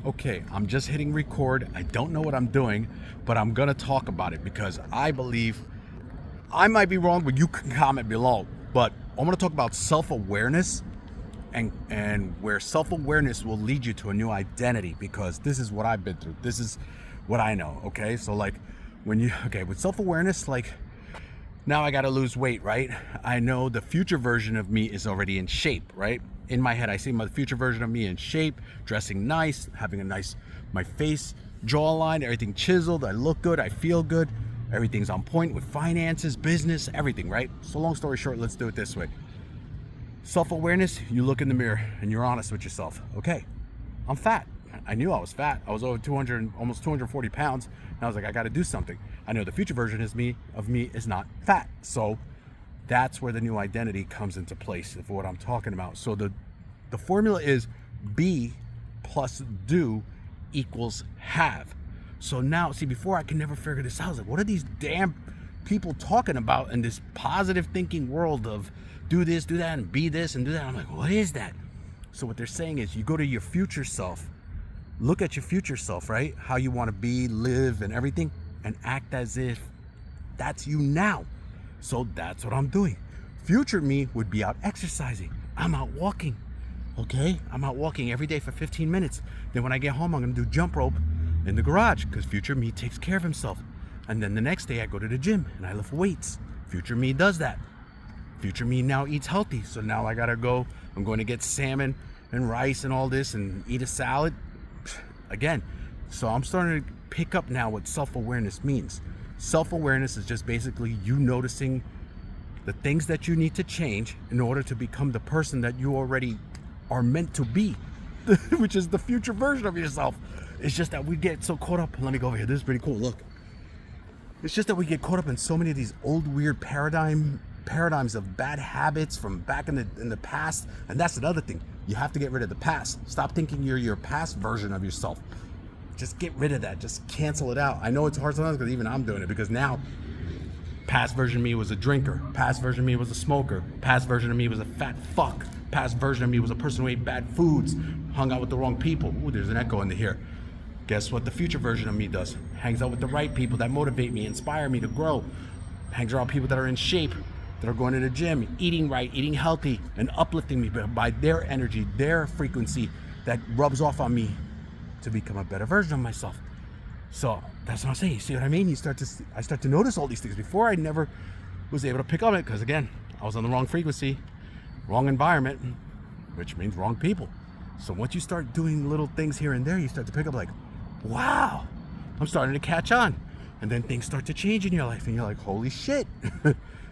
Okay, I'm just hitting record. I don't know what I'm doing, but I'm gonna talk about it because I believe I might be wrong, but you can comment below. But I'm gonna talk about self-awareness and where self-awareness will lead you to a new identity, because this is what I've been through. This is what I know. Okay, so like with self-awareness, like now I gotta lose weight, right? I know the future version of me is already in shape, right? In my head, I see my future version of me in shape, dressing nice, having my face, jawline, everything chiseled. I look good, I feel good. Everything's on point with finances, business, everything, right? So long story short, let's do it this way. Self-awareness, you look in the mirror and you're honest with yourself. Okay, I'm fat. I knew I was fat. I was over 200, almost 240 pounds. And I was like, I got to do something. I know the future version of me is not fat. So that's where the new identity comes into place of what I'm talking about. So the formula is be plus do equals have. So now, see, before I can never figure this out. I was like, what are these damn people talking about in this positive thinking world of do this, do that, and be this and do that? I'm like, what is that? So what they're saying is you go to your future self, look at your future self, right? How you want to be, live, and everything, and act as if that's you now. So that's what I'm doing. Future me would be out exercising. I'm out walking. Okay? I'm out walking every day for 15 minutes. Then when I get home, I'm going to do jump rope in the garage because future me takes care of himself. And then the next day I go to the gym and I lift weights. Future me does that. Future me now eats healthy. So now I got to go. I'm going to get salmon and rice and all this and eat a salad. Again, so I'm starting to pick up now what self-awareness means. Self-awareness is just basically you noticing the things that you need to change in order to become the person that you already are meant to be, which is the future version of yourself. It's just that we get so caught up. Let me go over here. This is pretty cool. Look. It's just that we get caught up in so many of these old weird paradigms of bad habits from back in the past. And that's another thing. You have to get rid of the past. Stop thinking you're your past version of yourself. Just get rid of that. Just cancel it out. I know it's hard sometimes because even I'm doing it, because now past version of me was a drinker. Past version of me was a smoker. Past version of me was a fat fuck. Past version of me was a person who ate bad foods, hung out with the wrong people. Ooh, there's an echo in here. Guess what the future version of me does? Hangs out with the right people that motivate me, inspire me to grow. Hangs around people that are in shape, that are going to the gym, eating right, eating healthy, and uplifting me by their energy, their frequency that rubs off on me to become a better version of myself. So that's what I'm saying. You see what I mean? I start to notice all these things. Before I never was able to pick up on it because, again, I was on the wrong frequency, wrong environment, which means wrong people. So once you start doing little things here and there, you start to pick up like, wow, I'm starting to catch on. And then things start to change in your life and you're like, holy shit.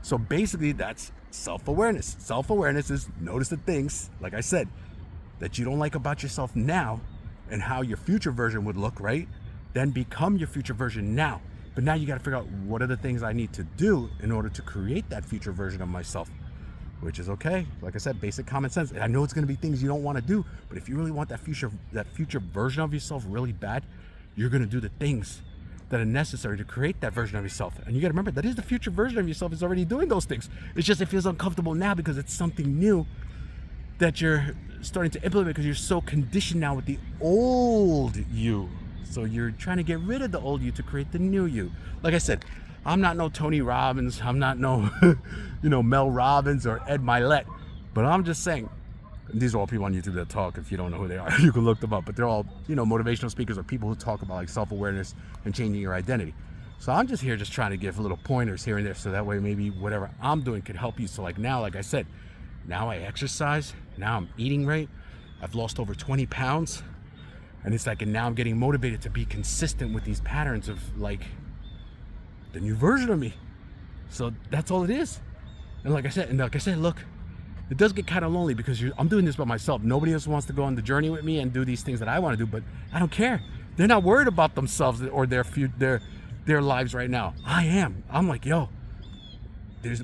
So basically that's self-awareness. Self-awareness is notice the things, like I said, that you don't like about yourself now and how your future version would look, right? Then become your future version now. But now you got to figure out what are the things I need to do in order to create that future version of myself, which is okay. Like I said, basic common sense. I know it's going to be things you don't want to do, but if you really want that future version of yourself really bad, you're going to do the things that are necessary to create that version of yourself. And you got to remember that is the future version of yourself is already doing those things. It's just it feels uncomfortable now because it's something new that you're starting to implement because you're so conditioned now with the old you. So you're trying to get rid of the old you to create the new you. Like I said, I'm not no Tony Robbins. I'm not no, Mel Robbins or Ed Milet. But I'm just saying, these are all people on YouTube that talk. If you don't know who they are, you can look them up. But they're all, motivational speakers or people who talk about like self-awareness and changing your identity. So I'm just here just trying to give little pointers here and there so that way maybe whatever I'm doing could help you. So like now, like I said, now I exercise. Now I'm eating right. I've lost over 20 pounds. And it's like, and now I'm getting motivated to be consistent with these patterns of like the new version of me. So that's all it is. And like I said, look, it does get kind of lonely because I'm doing this by myself. Nobody else wants to go on the journey with me and do these things that I want to do, but I don't care. They're not worried about themselves or their lives right now. I am. I'm like, yo,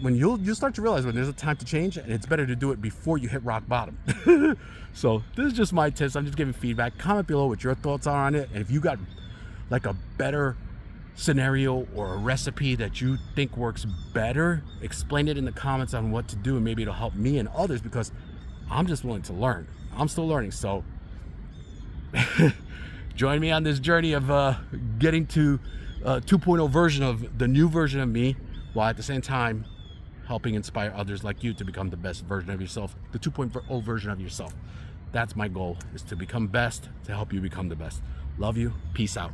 when you'll start to realize when there's a time to change, and it's better to do it before you hit rock bottom. So this is just my tips. I'm just giving feedback. Comment below what your thoughts are on it. And if you got like a better scenario or a recipe that you think works better, explain it in the comments on what to do, and maybe it'll help me and others because I'm just willing to learn. I'm still learning. So Join me on this journey of getting to 2.0 version of the new version of me, while at the same time helping inspire others like you to become the best version of yourself, the 2.0 version of yourself. That's my goal, is to become best, to help you become the best. Love you. Peace out.